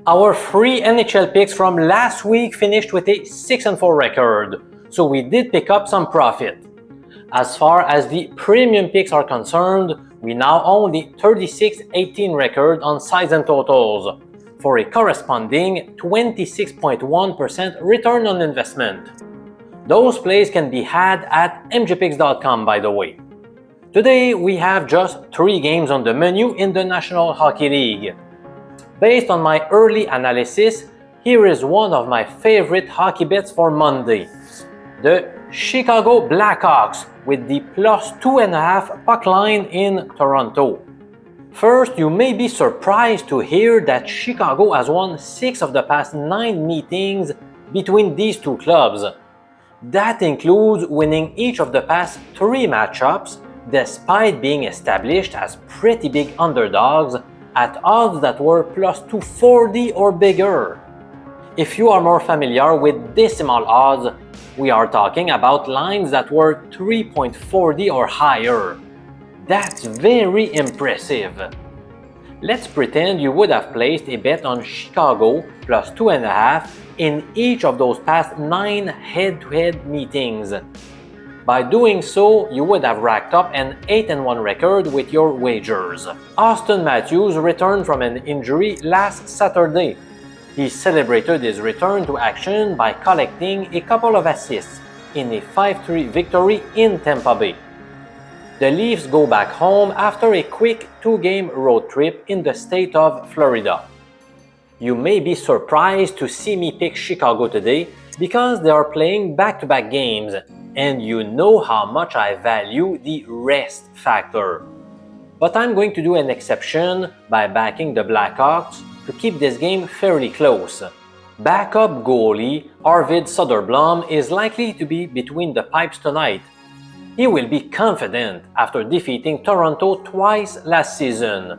Our free NHL picks from last week finished with a 6-4 record, so we did pick up some profit. As far as the premium picks are concerned, we now own the 36-18 record on sides and totals, for a corresponding 26.1% return on investment. Those plays can be had at mjpicks.com, by the way. Today, we have just 3 games on the menu in the National Hockey League. Based on my early analysis, here is one of my favorite hockey bets for Monday. The Chicago Blackhawks with the plus 2.5 puck line in Toronto. First, you may be surprised to hear that Chicago has won 6 of the past 9 meetings between these two clubs. That includes winning each of the past 3 matchups, despite being established as pretty big underdogs at odds that were plus 240 or bigger. If you are more familiar with decimal odds, we are talking about lines that were 3.40 or higher. That's very impressive. Let's pretend you would have placed a bet on Chicago plus 2.5 in each of those past 9 head-to-head meetings. By doing so, you would have racked up an 8-1 record with your wagers. Auston Matthews returned from an injury last Saturday. He celebrated his return to action by collecting a couple of assists in a 5-3 victory in Tampa Bay. The Leafs go back home after a quick 2-game road trip in the state of Florida. You may be surprised to see me pick Chicago today because they are playing back-to-back games, and you know how much I value the rest factor. But I'm going to do an exception by backing the Blackhawks to keep this game fairly close. Backup goalie Arvid Soderblom is likely to be between the pipes tonight. He will be confident after defeating Toronto twice last season.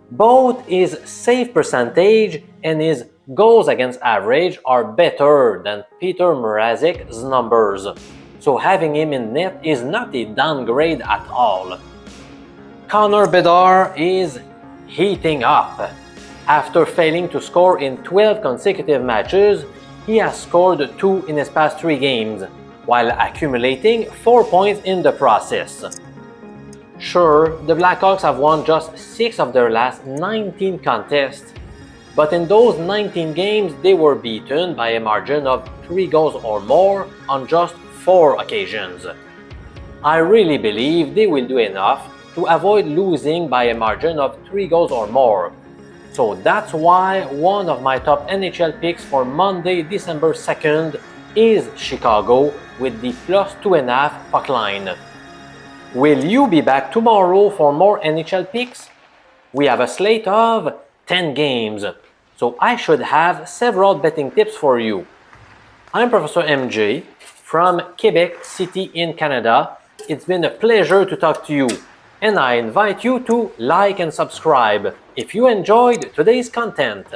Both his save percentage and his goals against average are better than Peter Mrazek's numbers, so having him in net is not a downgrade at all. Connor Bedard is heating up. After failing to score in 12 consecutive matches, he has scored 2 in his past 3 games, while accumulating 4 points in the process. Sure, the Blackhawks have won just 6 of their last 19 contests, but in those 19 games they were beaten by a margin of 3 goals or more on just 4 occasions. I really believe they will do enough to avoid losing by a margin of 3 goals or more. So that's why one of my top NHL picks for Monday, December 2nd is Chicago with the plus 2.5 puck line. Will you be back tomorrow for more NHL picks? We have a slate of 10 games, so I should have several betting tips for you. I'm Professor MJ from Quebec City in Canada. It's been a pleasure to talk to you, and I invite you to like and subscribe if you enjoyed today's content.